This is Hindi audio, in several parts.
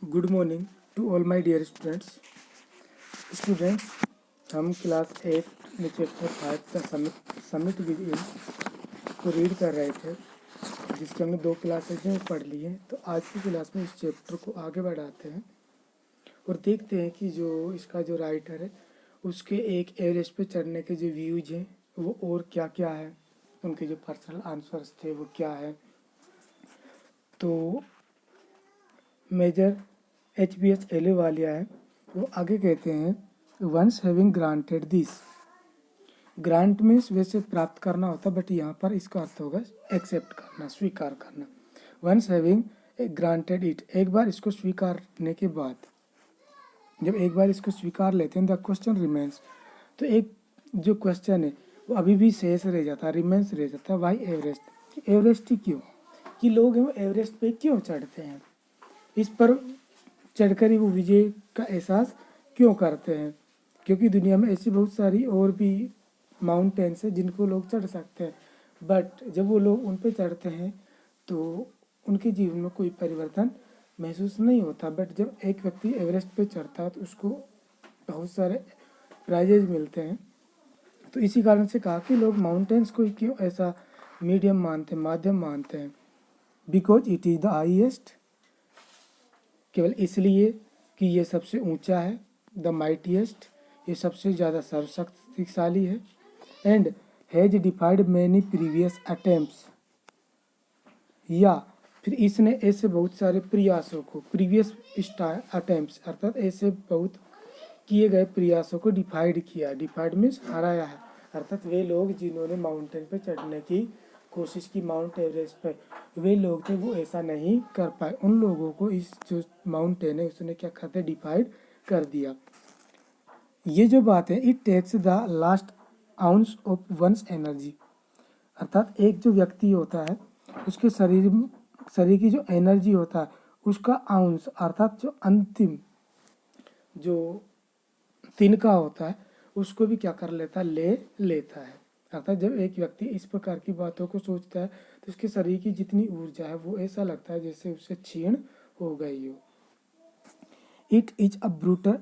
Good morning to all my dear students. हम क्लास 8 में चैप्टर 5 का समिट विद इन को रीड कर रहे थे, जिसके हमने 2 क्लासेज में पढ़ ली हैं। तो आज की क्लास में इस चैप्टर को आगे बढ़ाते हैं और देखते हैं कि जो इसका जो राइटर है उसके एक एवरेस्ट पे चढ़ने के जो व्यूज हैं वो और क्या क्या है, उनके जो पर्सनल आंसर्स थे वो क्या है। तो मेजर HBS एलेवालिया है, वो आगे कहते हैं once having granted this. Grant means वैसे प्राप्त करना होता, बट यहाँ पर इसका अर्थ होगा एक्सेप्ट करना, स्वीकार करना। वंस हैविंग ग्रांटेड इट, एक बार इसको स्वीकारने के बाद, जब एक बार इसको स्वीकार लेते हैं, द क्वेश्चन रिमेन्स, तो एक जो क्वेश्चन है वो अभी भी शेष रह जाता है, रिमेन्स रह जाता है। वाई एवरेस्ट, एवरेस्ट ही क्यों, कि लोग एवरेस्ट पे क्यों चढ़ते हैं, इस पर चढ़कर ही वो विजय का एहसास क्यों करते हैं। क्योंकि दुनिया में ऐसी बहुत सारी और भी माउंटेन्स हैं जिनको लोग चढ़ सकते हैं, बट जब वो लोग उन पे चढ़ते हैं तो उनके जीवन में कोई परिवर्तन महसूस नहीं होता। बट जब एक व्यक्ति एवरेस्ट पे चढ़ता है तो उसको बहुत सारे प्राइजेज मिलते हैं। तो इसी कारण से कहा कि लोग माउंटेन्स को क्यों ऐसा मीडियम मानते हैं, माध्यम मानते हैं। Because it is the highest, केवल इसलिए कि ये सबसे ऊंचा है। द माइटीएस्ट, ये सबसे ज़्यादा सर्वशक्तिशाली है। And has डिफाइड many previous attempts, या फिर इसने ऐसे बहुत सारे प्रयासों को, प्रीवियस अटेम्प्ट्स अर्थात ऐसे बहुत किए गए प्रयासों को डिफाइड किया। डिफाइड मीन्स हराया है, अर्थात वे लोग जिन्होंने माउंटेन पे चढ़ने की कोशिश की, माउंट एवरेस्ट पे, वे लोग थे वो ऐसा नहीं कर पाए। उन लोगों को इस जो माउंटेन है उसने क्या करते, डिफाइड कर दिया। ये जो बात है, it takes the last ounce of one's energy, अर्थात एक जो व्यक्ति होता है उसके शरीर की जो एनर्जी होता है उसका आउंस अर्थात जो अंतिम जो तिनका होता है उसको भी क्या कर लेता है, ले लेता है। अर्थात जब एक व्यक्ति इस प्रकार की बातों को सोचता है तो उसके शरीर की जितनी ऊर्जा है वो ऐसा लगता है जैसे उससे क्षीण हो गई हो। It is a brutal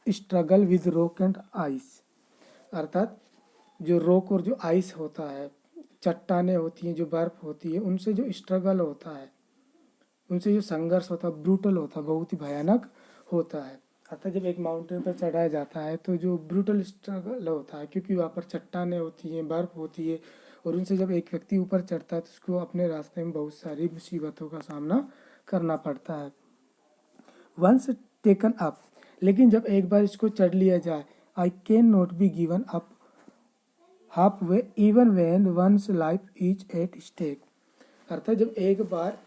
struggle with rock and ice, अर्थात जो रॉक और जो आइस होता है, चट्टाने होती हैं, जो बर्फ होती है, उनसे जो स्ट्रगल होता है, उनसे जो संघर्ष होता है, ब्रूटल होता है, बहुत ही भयानक होता है। अर्थात जब एक माउंटेन पर चढ़ाया जाता है तो जो ब्रूटल स्ट्रगल होता है, क्योंकि वहाँ पर चट्टाने होती हैं, बर्फ होती है, और उनसे जब एक व्यक्ति ऊपर चढ़ता है तो उसको अपने रास्ते में बहुत सारी मुसीबतों का सामना करना पड़ता है। वंस टेकन अप, लेकिन जब एक बार इसको चढ़ लिया जाए, I can not be given up half way even when one's life is at stake, अर्थात जब एक बार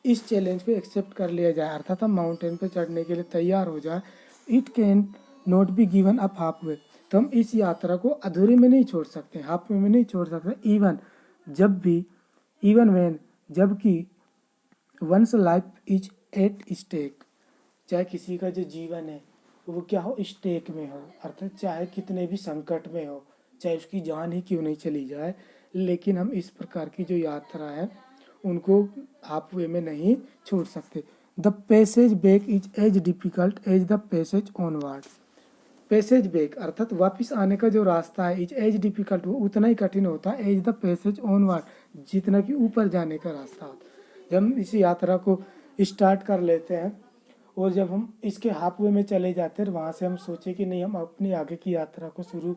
इस चैलेंज को एक्सेप्ट कर लिया जाए, अर्थात हम माउंटेन पे चढ़ने के लिए तैयार हो जाए, it can not be given up half वे, तो हम इस यात्रा को अधूरे में नहीं छोड़ सकते, हाफ वे में नहीं छोड़ सकते। इवन, जब भी, इवन व्हेन, जबकि, one's life is at stake, चाहे किसी का जो जीवन है वो क्या हो, स्टेक में हो, अर्थात चाहे कितने भी संकट में हो, चाहे उसकी जान ही क्यों नहीं चली जाए, लेकिन हम इस प्रकार की जो यात्रा है उनको हाफ वे में नहीं छोड़ सकते। The passage back is as difficult as the passage onward, passage back अर्थात वापस आने का जो रास्ता है, इज एज डिफिकल्ट, वो उतना ही कठिन होता है, एज द पैसेज ऑनवर्ड, जितना कि ऊपर जाने का रास्ता होता है। जब हम इस यात्रा को स्टार्ट कर लेते हैं और जब हम इसके हाफ वे में चले जाते हैं, वहाँ से हम सोचे कि नहीं, हम अपनी आगे की यात्रा को शुरू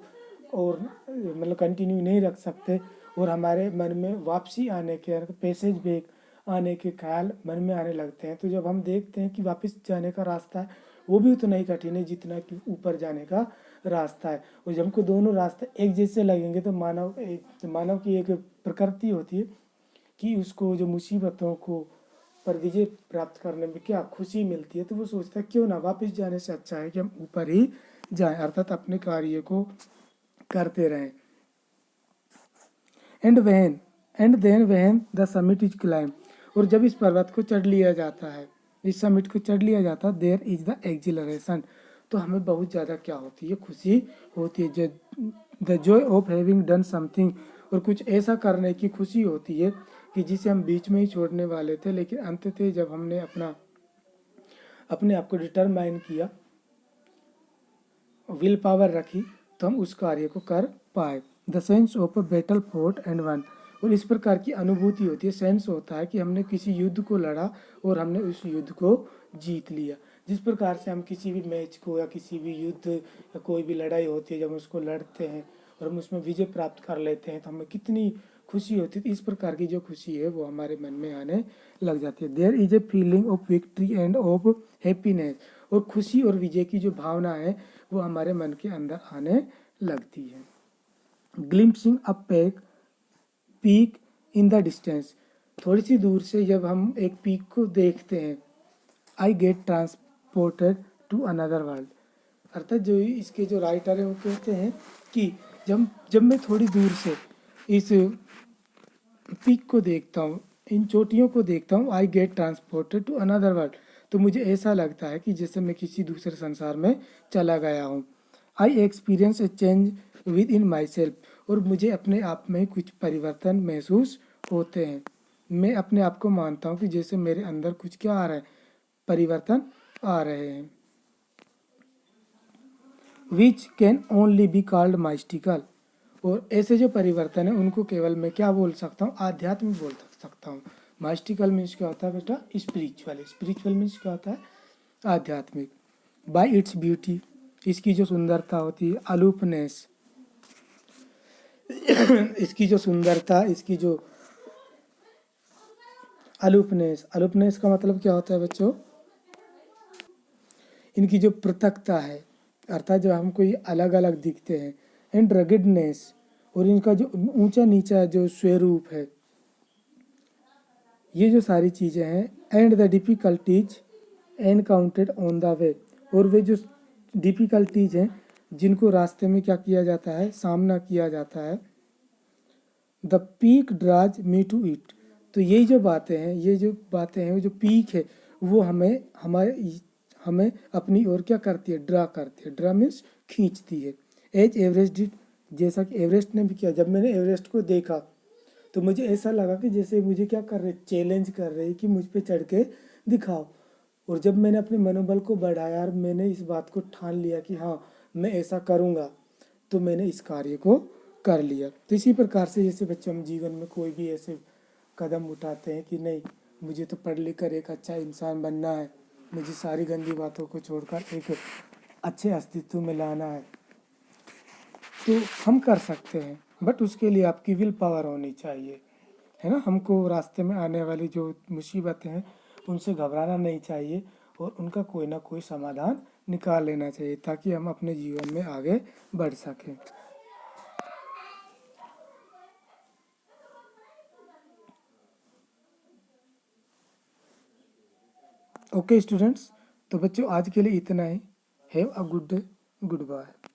और मतलब कंटिन्यू नहीं रख सकते, और हमारे मन में वापसी आने के, पैसेज बैक आने के ख्याल मन में आने लगते हैं। तो जब हम देखते हैं कि वापस जाने का रास्ता है वो भी उतना ही कठिन है जितना कि ऊपर जाने का रास्ता है, और जब हमको दोनों रास्ते एक जैसे लगेंगे तो मानव की एक प्रकृति होती है कि उसको जो मुसीबतों को पर विजय प्राप्त करने में क्या खुशी मिलती है, तो वो सोचता है क्यों ना वापस जाने से अच्छा है कि हम ऊपर ही जाएं, अर्थात अपने कार्य को करते रहें। And then when the summit is climb, और जब इस पर्वत को चढ़ लिया जाता है, इस समिट को चढ़ लिया जाता है, देयर इज द एक्जिलरेशन, तो हमें बहुत ज़्यादा क्या होती है, खुशी होती है। The Joy of having done something, और कुछ ऐसा करने की खुशी होती है कि जिसे हम बीच में ही छोड़ने वाले थे, लेकिन अंततः जब हमने अपना अपने आप को डिटरमाइन किया, विल पावर रखी, तो हम उस कार्य को कर पाए। The sense of a battle fort and one, और इस प्रकार की अनुभूति होती है, सेंस होता है कि हमने किसी युद्ध को लड़ा और हमने उस युद्ध को जीत लिया। जिस प्रकार से हम किसी भी मैच को या किसी भी युद्ध या कोई भी लड़ाई होती है, जब हम उसको लड़ते हैं और हम उसमें विजय प्राप्त कर लेते हैं तो हमें कितनी खुशी होती है। इस प्रकार की जो खुशी है वो हमारे मन में आने लग जाती है। There is a feeling of victory and of happiness, और खुशी और विजय की जो भावना है वो हमारे मन के अंदर आने लगती है। Glimpsing a peek in the distance, थोड़ी सी दूर से जब हम एक पीक को देखते हैं, I get transported to another world, अर्थात जो इसके जो राइटर है वो कहते हैं कि जब मैं थोड़ी दूर से इस पीक को देखता हूँ, इन चोटियों को देखता हूँ, I get transported to another world, तो मुझे ऐसा लगता है कि जैसे मैं किसी दूसरे संसार में चला गया हूँ। I experience A change with in my self, और मुझे अपने आप में कुछ परिवर्तन महसूस होते हैं। मैं अपने आप को मानता हूँ कि जैसे मेरे अंदर कुछ क्या आ रहा है, परिवर्तन आ रहे हैं। Which can only be called mystical, और ऐसे जो परिवर्तन है उनको केवल मैं क्या बोल सकता हूँ, आध्यात्मिक बोल सकता हूँ। माइस्टिकल मीन्स क्या होता है बेटा, स्पिरिचुअल। स्पिरिचुअल मीन्स क्या होता है, आध्यात्मिक। बाय इट्स ब्यूटी, इसकी जो सुंदरता होती है, अलूपनेस, इसकी जो सुंदरता, इसकी जो अलूपनेस, अलूपनेस का मतलब क्या होता है बच्चों, इनकी जो पृथकता है, अर्थात जो हमको ये अलग अलग दिखते हैं। एंड रगिडनेस, और इनका जो ऊंचा नीचा जो स्वरूप है, ये जो सारी चीज़ें हैं। And the difficulties encountered on the way, और वे जो डिफ़िकल्टीज हैं जिनको रास्ते में क्या किया जाता है, सामना किया जाता है। The peak draws me to it, तो यही जो बातें हैं, ये जो बातें हैं, वो जो पीक है वो हमें अपनी ओर क्या करती है, ड्रा करती है। ड्रा मीन्स खींचती है। एज एवरेस्ट डिड, जैसा कि एवरेस्ट ने भी किया। जब मैंने एवरेस्ट को देखा तो मुझे ऐसा लगा कि जैसे मुझे क्या कर रहे, चैलेंज कर रहे कि मुझ पे चढ़ के दिखाओ। और जब मैंने अपने मनोबल को बढ़ाया और मैंने इस बात को ठान लिया कि हाँ मैं ऐसा करूँगा, तो मैंने इस कार्य को कर लिया। तो इसी प्रकार से जैसे बच्चों हम जीवन में कोई भी ऐसे कदम उठाते हैं कि नहीं मुझे तो पढ़ लिख कर एक अच्छा इंसान बनना है, मुझे सारी गंदी बातों को छोड़कर एक अच्छे अस्तित्व में लाना है, तो हम कर सकते हैं। बट उसके लिए आपकी विल पावर होनी चाहिए, है ना। हमको रास्ते में आने वाली जो मुसीबतें हैं उनसे घबराना नहीं चाहिए और उनका कोई ना कोई समाधान निकाल लेना चाहिए, ताकि हम अपने जीवन में आगे बढ़ सकें। ओके स्टूडेंट्स, तो बच्चों आज के लिए इतना ही। Have a good day, good bye.